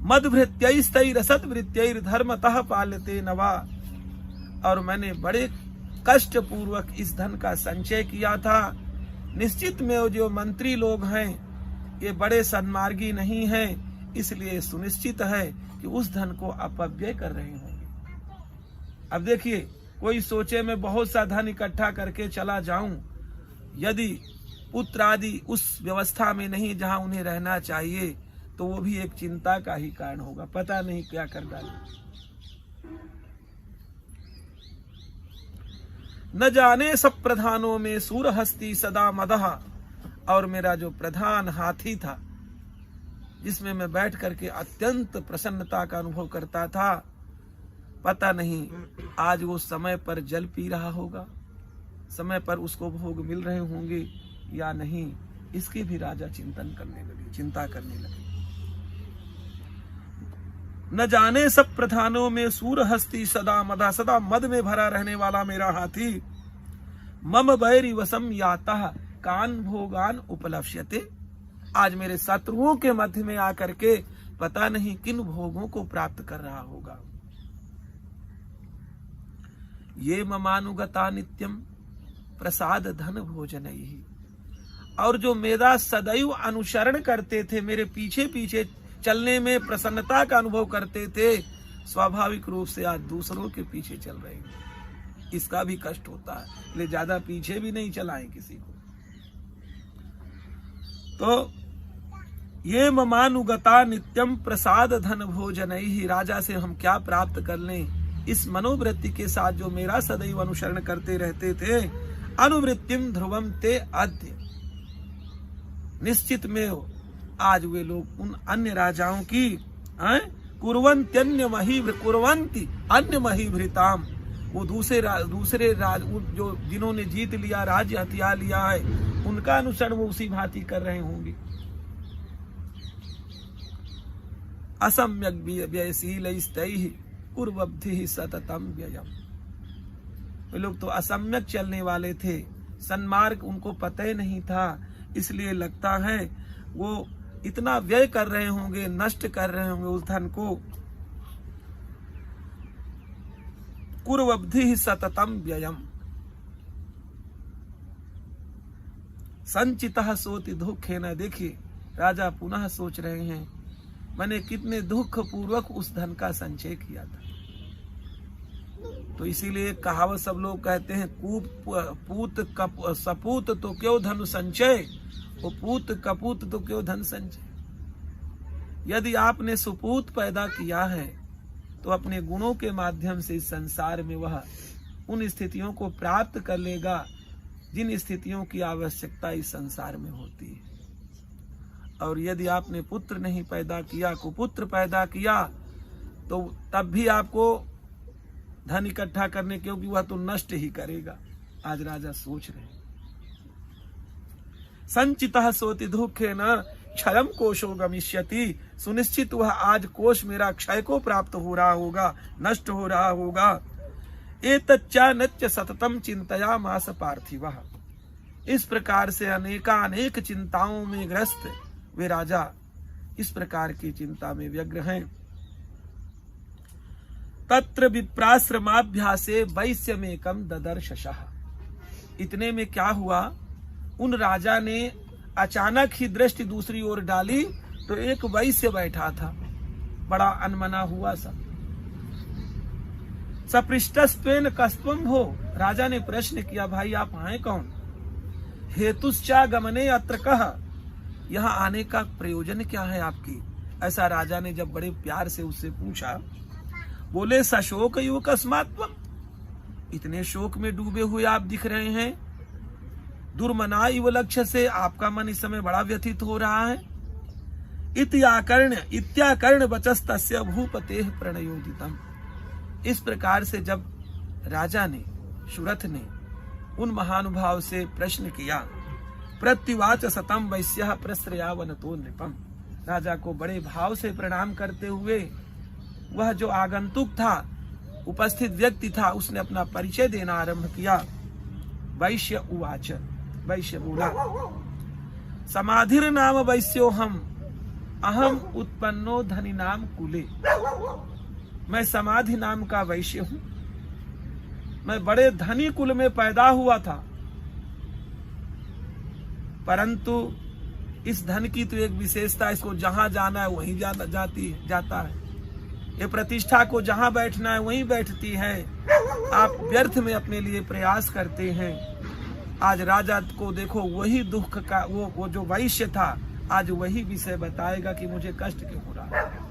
मदभृत्यैस्तैरसद्भृत्यैर्धर्मतः पाल्यते नवा। और मैंने बड़े कष्ट पूर्वक इस धन का संचय किया था। निश्चित में जो मंत्री लोग हैं ये बड़े सन्मार्गी नहीं हैं, इसलिए सुनिश्चित है कि उस धन को अपव्यय कर रहे होंगे। अब देखिए, कोई सोचे मैं बहुत सा धन इकट्ठा करके चला जाऊं, यदि पुत्र आदि उस व्यवस्था में नहीं जहां उन्हें रहना चाहिए तो वो भी एक चिंता का ही कारण होगा, पता नहीं क्या कर डाले। न जाने सब प्रधानों में सूरहस्ती सदा मदह। और मेरा जो प्रधान हाथी था जिसमें मैं बैठ करके अत्यंत प्रसन्नता का अनुभव करता था, पता नहीं आज वो समय पर जल पी रहा होगा, समय पर उसको भोग मिल रहे होंगे या नहीं, इसकी भी राजा चिंता करने लगे। न जाने सब प्रधानों में सूरहस्ती सदा मदा। सदा मद में भरा रहने वाला मेरा हाथी मम बैरी वसम याता कान भोगान उपलक्ष्यते। आज मेरे शत्रुओं के मध्य में आकर के पता नहीं किन भोगों को प्राप्त कर रहा होगा। ये ममानुगता नित्यम प्रसाद धन भोजनैहि। और जो मेरा सदैव अनुसरण करते थे, मेरे पीछे पीछे चलने में प्रसन्नता का अनुभव करते थे, स्वाभाविक रूप से आज दूसरों के पीछे चल रहे हैं। इसका भी कष्ट होता है, इसलिए ज्यादा पीछे भी नहीं चलाएं किसी को। तो ये ममानुगता नित्यम प्रसाद धन भोजनैहि। राजा से हम क्या प्राप्त कर लें, इस मनोवृत्ति के साथ जो मेरा सदैव अनुसरण करते रहते थे। अनुवृत्तिम ध्रुवम ते अद्य। निश्चित में आज वे लोग उन अन्य राजाओं की कुर्वन्ति अन्य महीभृताम, वो दूसरे राज जो जिन्होंने जीत लिया, राज्य हथियार लिया है, उनका अनुसरण वो उसी भांति कर रहे होंगे। असम्यक व्ययशीलैस्तैः कुर्वब्धिः सततम व्ययम्। वे लोग तो असम्यक चलने वाले थे, सन्मार्ग उनको पता ही नहीं था, इसलिए लगता है वो इतना व्यय कर रहे होंगे, नष्ट कर रहे होंगे उस धन को। कुर्वब्धिः सततम व्ययम् संचितः सोति दुःखेन। देखिए, राजा पुनः सोच रहे हैं मैंने कितने दुख पूर्वक उस धन का संचय किया था। तो इसीलिए कहावत सब लोग कहते हैं, सपूत तो क्यों धन संचय, वो पूत कपूत तो क्यों धन संचय। यदि आपने सुपूत पैदा किया है तो अपने गुणों के माध्यम से इस संसार में वह उन स्थितियों को प्राप्त कर लेगा जिन स्थितियों की आवश्यकता इस संसार में होती है। और यदि आपने पुत्र नहीं पैदा किया, कुपुत्र पैदा किया, तो तब भी आपको धन इकट्ठा करने, क्योंकि वह तो नष्ट ही करेगा। आज राजा सोच रहे, संचितः सोति दुःखेन क्षयम कोशो गमिष्यति। सुनिश्चित वह आज कोश मेरा क्षय को प्राप्त हो रहा होगा, नष्ट हो रहा होगा। एतच्चानच्च सततम चिंतयामास पार्थिवः। इस प्रकार से अनेक चिंताओं में ग्रस्त वे राजा इस प्रकार की चिंता में व्यग्र हैं। तत्र विप्राश्रमाभ्यासे वैश्यमेकं ददर्शशः। इतने में क्या हुआ, उन राजा ने अचानक ही दृष्टि दूसरी ओर डाली तो एक वैश्य बैठा था, बड़ा अनमना हुआ सा। सपृष्टस्त्वेन कस्त्वं भो। राजा ने प्रश्न किया, भाई आप आए कौन। हेतुश्चा गमने अत्र कः। यहाँ आने का प्रयोजन क्या है आपकी। ऐसा राजा ने जब बड़े प्यार से उससे पूछा, बोले सशोक युव कस्मात्वम। इतने शोक में डूबे हुए आप दिख रहे हैं, दुर्मना इव लक्ष्य से आपका मन इस समय बड़ा व्यथित हो रहा है। इत्याकर्ण वचस्तस्य भूपतेः प्रणयोदितम्। इस प्रकार से जब राजा ने, सुरथ ने उन महानुभाव से प्रश्न किया, प्रत्युवाच सतम वैश्यः प्रश्रयावनतो नृपम्। राजा को बड़े भाव से प्रणाम करते हुए वह जो आगंतुक था, उपस्थित व्यक्ति था, उसने अपना परिचय देना आरंभ किया। वैश्य उवाच। वैश्य बोला, समाधिर नाम वैश्यो हम। अहम उत्पन्नो धनी नाम कुले, मैं समाधि नाम का वैश्य हूं। मैं बड़े धनी कुल में पैदा हुआ था, परंतु इस धन की तो एक विशेषता, इसको जहां जाना है वहीं जाता है। ये प्रतिष्ठा को जहां बैठना है वहीं बैठती है। आप व्यर्थ में अपने लिए प्रयास करते हैं। आज राजा को देखो, वही दुख का वो जो वैश्य था, आज वही विषय बताएगा कि मुझे कष्ट क्यों हो रहा है।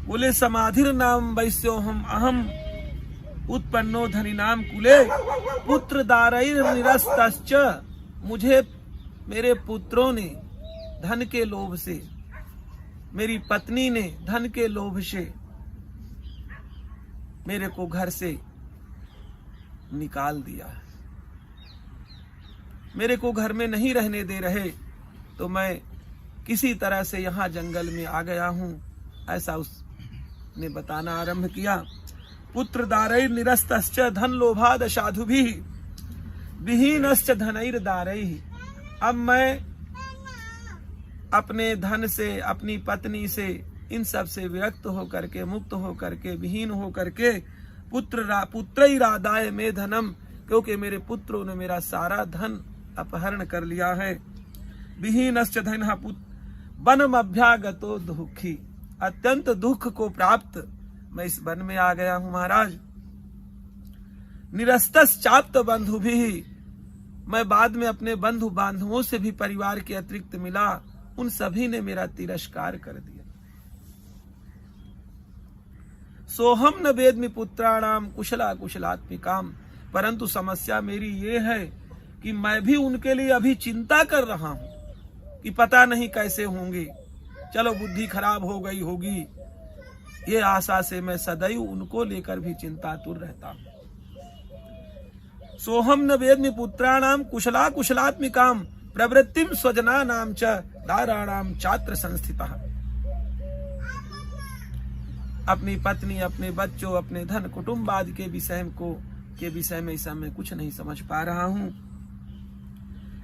बोले समाधिर नाम वैश्यो हम अहम उत्पन्नो धनी नाम कुले पुत्र दारैर निरस्तश्च, मुझे मेरे पुत्रों ने धन के लोभ से, मेरी पत्नी ने धन के लोभ से मेरे को घर से निकाल दिया है। मेरे को घर में नहीं रहने दे रहे, तो मैं किसी तरह से यहाँ जंगल में आ गया हूँ। ऐसा उसने बताना आरंभ किया। पुत्र दारैर निरस्तश्च धन लोभाद साधुभिः विहीनश्च धनैर दारैः। अब मैं अपने धन से, अपनी पत्नी से, इन सब से विरक्त होकर के, मुक्त होकर के, विहीन होकर के, पुत्रैरादाय में धनम, क्योंकि मेरे पुत्रों ने मेरा सारा धन अपहरण कर लिया है। विहीनश्च धनः वनम अभ्यागतो दुःखी, अत्यंत दुख को प्राप्त मैं इस वन में आ गया हूं महाराज। निरस्तश्चाप्त बंधुभिः, मैं बाद में अपने बंधु बांधवों से भी परिवार के अतिरिक्त मिला, उन सभी ने मेरा तिरस्कार कर दिया। सोहम न वेद्मि पुत्राणाम कुशला कुशलात्मिकाम, परंतु समस्या मेरी ये है कि मैं भी उनके लिए अभी चिंता कर रहा हूं कि पता नहीं कैसे होंगे। चलो बुद्धि खराब हो गई होगी, ये आशा से मैं सदैव उनको लेकर भी चिंतातुर रहता हूं। सोहम न वेद्मि पुत्राणाम कुशला कुशलात्मिकाम प्रवृत्तिम स्वजना नाम च दाराणाम छात्र संस्थितः। अपनी पत्नी, अपने बच्चों, अपने धन कुटुंब आदि के विषय में इस समय कुछ नहीं समझ पा रहा हूं।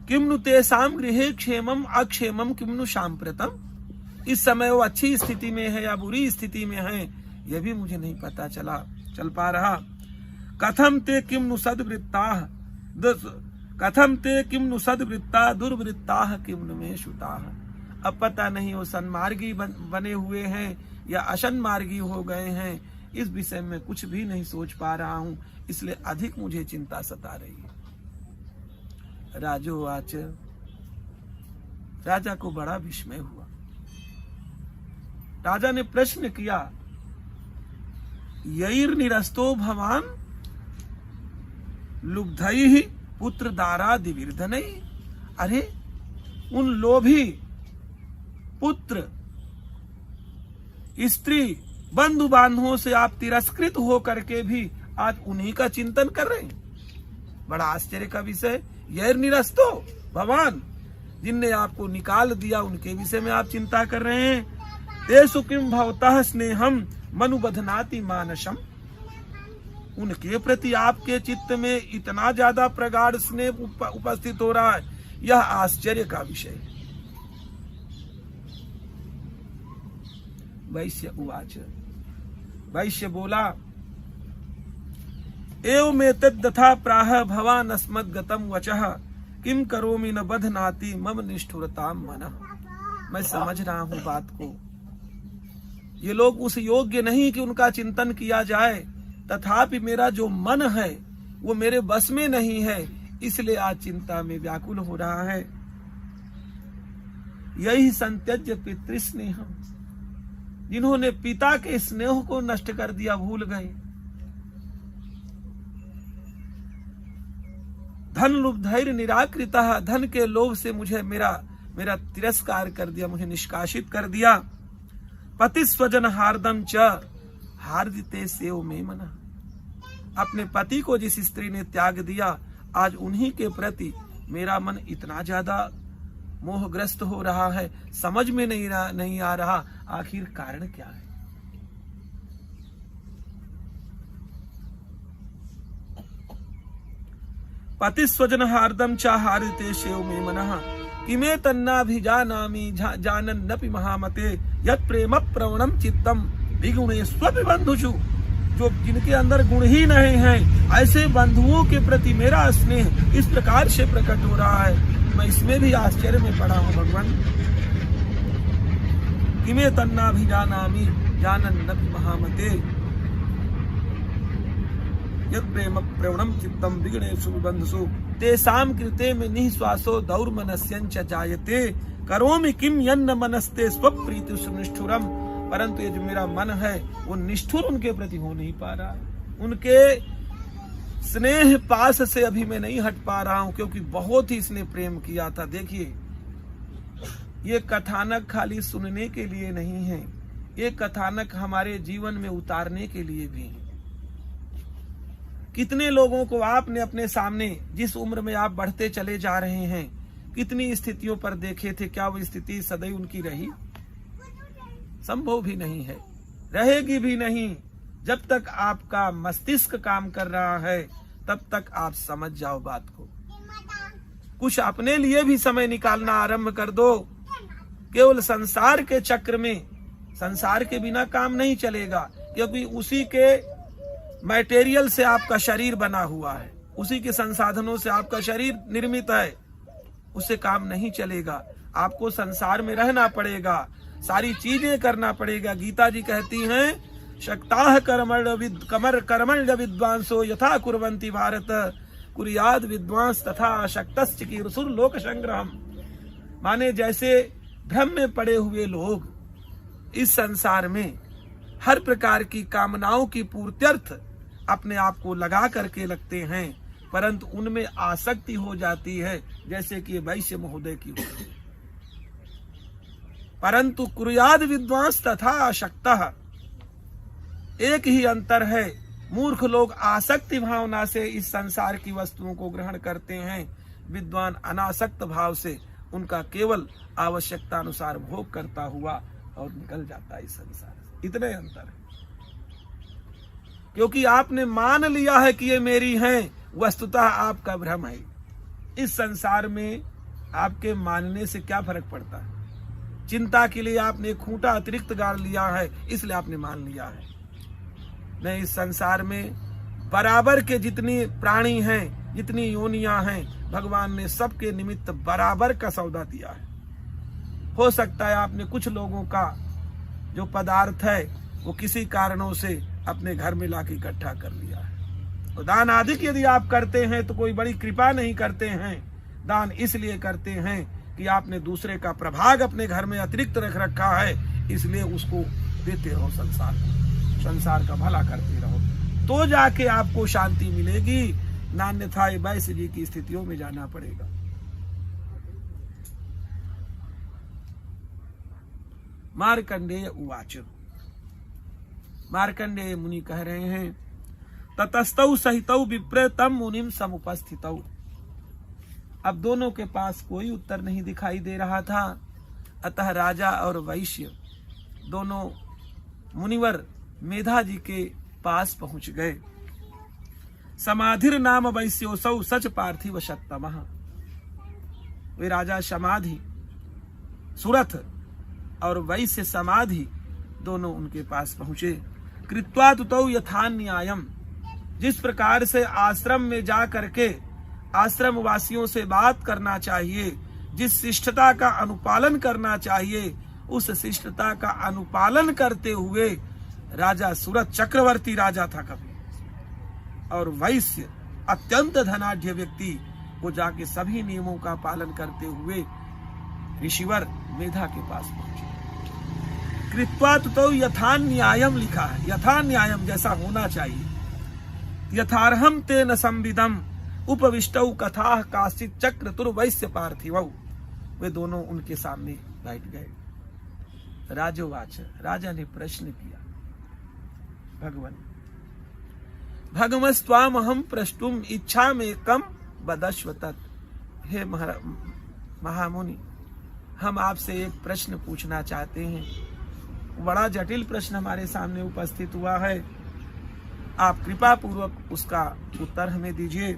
किम्नु तेषां गृहे क्षेमम अक्षेमम किम्नु सांप्रतम, इस समय वो अच्छी स्थिति में है या बुरी स्थिति में है, यह भी मुझे नहीं पता चल पा रहा। कथम ते किम्नु सद्वृत्ता दुर्वृत्ता किम्नु में शुताः। अब पता नहीं वो सन्मार्गी बने हुए हैं या असन्मार्गी हो गए हैं, इस विषय में कुछ भी नहीं सोच पा रहा हूं, इसलिए अधिक मुझे चिंता सता रही है। राजोवाच, राजा को बड़ा विस्मय हुआ। राजा ने प्रश्न किया, यैर निरस्तो भवान लुब्धैः पुत्र दारादि विर्धनैः। अरे उन लोभी पुत्र, स्त्री, बंधु बांधवों से आप तिरस्कृत हो करके भी आज उन्हीं का चिंतन कर रहे हैं। बड़ा आश्चर्य का विषय। यैर निरस्तो भगवान, जिनने आपको निकाल दिया उनके विषय में आप चिंता कर रहे हैं। तेषु किम भवतः स्नेहम मनुबधनाति मानसम, उनके प्रति आपके चित्त में इतना ज्यादा प्रगाढ़ स्नेह उपस्थित हो रहा है, यह आश्चर्य का विषय है। वैश्य उवाच, वैश्य बोला, एवमेतद् तथा प्राह भवान् अस्मद्गतं वचः किम करोमि न बध्नाति मम निष्ठुरताम मनः। मैं समझ रहा हूं बात को। ये लोग उस योग्य नहीं कि उनका चिंतन किया जाए, तथापि मेरा जो मन है वो मेरे बस में नहीं है, इसलिए आज चिंता में व्याकुल हो रहा है। यही संत्यज्य पितृस्नेह, जिन्होंने पिता के स्नेह को नष्ट कर दिया, भूल गए। धन लुब्धैर निराकृतः, धन के लोभ से मुझे मेरा तिरस्कार कर दिया, मुझे निष्कासित कर दिया। पति स्वजन हार्दम च हार्दिते सेव में मना, अपने पति को जिस स्त्री ने त्याग दिया, आज उन्हीं के प्रति मेरा मन इतना ज्यादा मोहग्रस्त हो रहा है, समझ में नहीं आ रहा आखिर कारण क्या है। पति स्वजन हार्दम च हारिते शेव में मनः किमे तन्नाभिजानामि जानन्नपि महामते यत् प्रेम प्रवणम चित्तम विगुणेष्वपि बंधुषु। जो जिनके अंदर गुण ही नहीं हैं, ऐसे बंधुओं के प्रति मेरा स्नेह इस प्रकार से प्रकट हो रहा है, मैं इसमें भी आश्चर्य में पड़ा हूँ भगवान। किमे तन्नाभिजानामि जानन्नपि महामते यत् प्रेम प्रवणम चित्तम विगुणेषु बंधुषु तेषां कृते में निःश्वासो दौर्मनस्यञ्च जायते करोमि किम यन्न मनस्ते स्वप्रीति सुनिष्ठुरम। परंतु ये जो मेरा मन है वो निष्ठुर उनके प्रति हो नहीं पा रहा है, उनके स्नेह पास से अभी मैं नहीं हट पा रहा हूं, क्योंकि बहुत ही इसने प्रेम किया था। देखिए, ये कथानक खाली सुनने के लिए नहीं है, ये कथानक हमारे जीवन में उतारने के लिए भी है। कितने लोगों को आपने अपने सामने, जिस उम्र में आप बढ़ते चले जा रहे हैं, कितनी स्थितियों पर देखे थे, क्या वो स्थिति सदैव उनकी रही? संभव भी नहीं है, रहेगी भी नहीं। जब तक आपका मस्तिष्क काम कर रहा है तब तक आप समझ जाओ बात को। कुछ अपने लिए भी समय निकालना आरंभ कर दो। केवल संसार के चक्र में, संसार के बिना काम नहीं चलेगा, क्योंकि उसी के मटेरियल से आपका शरीर बना हुआ है, उसी के संसाधनों से आपका शरीर निर्मित है, उससे काम नहीं चलेगा। आपको संसार में रहना पड़ेगा, सारी चीजें करना पड़ेगा। गीता जी कहती हैं, शक्ताः कर्मण्य विद्वांसो यथा कुर्वन्ति भारत कुर्याद विद्वांस तथा शक्तश्च कीर्षुर् लोक संग्रहम्। माने जैसे भ्रम में पड़े हुए लोग इस संसार में हर प्रकार की कामनाओं की पूर्त्यर्थ अपने आप को लगा करके लगते हैं, परंतु उनमें आसक्ति हो जाती है, जैसे कि वैश्य महोदय की होती है। परंतु कुर्याद विद्वांस तथा शक्तः, एक ही अंतर है। मूर्ख लोग आसक्ति भावना से इस संसार की वस्तुओं को ग्रहण करते हैं, विद्वान अनासक्त भाव से उनका केवल आवश्यकता अनुसार भोग करता हुआ और निकल जाता है इस संसार से। इतने अंतर है, क्योंकि आपने मान लिया है कि ये मेरी हैं, वस्तुतः आपका भ्रम है। इस संसार में आपके मानने से क्या फर्क पड़ता है? चिंता के लिए आपने खूंटा अतिरिक्त गाड़ लिया है, इसलिए आपने मान लिया है। नहीं, इस संसार में बराबर के जितनी प्राणी हैं, जितनी योनियां हैं, भगवान ने सबके निमित्त बराबर का सौदा दिया है। हो सकता है आपने कुछ लोगों का जो पदार्थ है वो किसी कारणों से अपने घर में लाके इकट्ठा कर लिया है। तो दान आदि यदि आप करते हैं तो कोई बड़ी कृपा नहीं करते हैं, दान इसलिए करते हैं कि आपने दूसरे का प्रभाग अपने घर में अतिरिक्त रख रखा है, इसलिए उसको देते रहो, संसार का भला करते रहो, तो जाके आपको शांति मिलेगी। नान्यथा वैश्य जी की स्थितियों में जाना पड़ेगा। मार्कंडेय उवाच, मार्कंडेय मुनि कह रहे हैं, ततस्तौ सहितौ विप्र तम मुनिम समुपस्थितौ। अब दोनों के पास कोई उत्तर नहीं दिखाई दे रहा था, अतः राजा और वैश्य दोनों मुनिवर मेधा जी के पास पहुंच गए। समाधिर नाम वैश्योसौ सच पार्थिव शक्तमः। वे राजा समाधि सुरथ और वैश्य समाधि दोनों उनके पास पहुंचे। कृत्वा तुतौ यथा न्यायम, जिस प्रकार से आश्रम में जा करके आश्रम वासियों से बात करना चाहिए, जिस शिष्टता का अनुपालन करना चाहिए, उस शिष्टता का अनुपालन करते हुए राजा सूरत चक्रवर्ती राजा था कभी, और वैश्य अत्यंत धनाढ्य व्यक्ति, वो जाके सभी नियमों का पालन करते हुए ऋषिवर मेधा के पास पहुंचे। कृत्वा तो यथा न्यायम लिखा है, यथा न्यायम जैसा होना चाहिए। यथार्हम तेन संविदम उपविष्टौ कथा काश्चित चक्र तुर्वैश्य पार्थिवौ। वे दोनों उनके सामने बैठ गए। राजोवाच, राजा ने प्रश्न किया, भगवान भगवस्त्वाम हम प्रष्टुम इच्छा में कम बदस्व तत्। हे महामुनि, हम आपसे एक प्रश्न पूछना चाहते हैं। बड़ा जटिल प्रश्न हमारे सामने उपस्थित हुआ है, आप कृपा पूर्वक उसका उत्तर हमें दीजिए।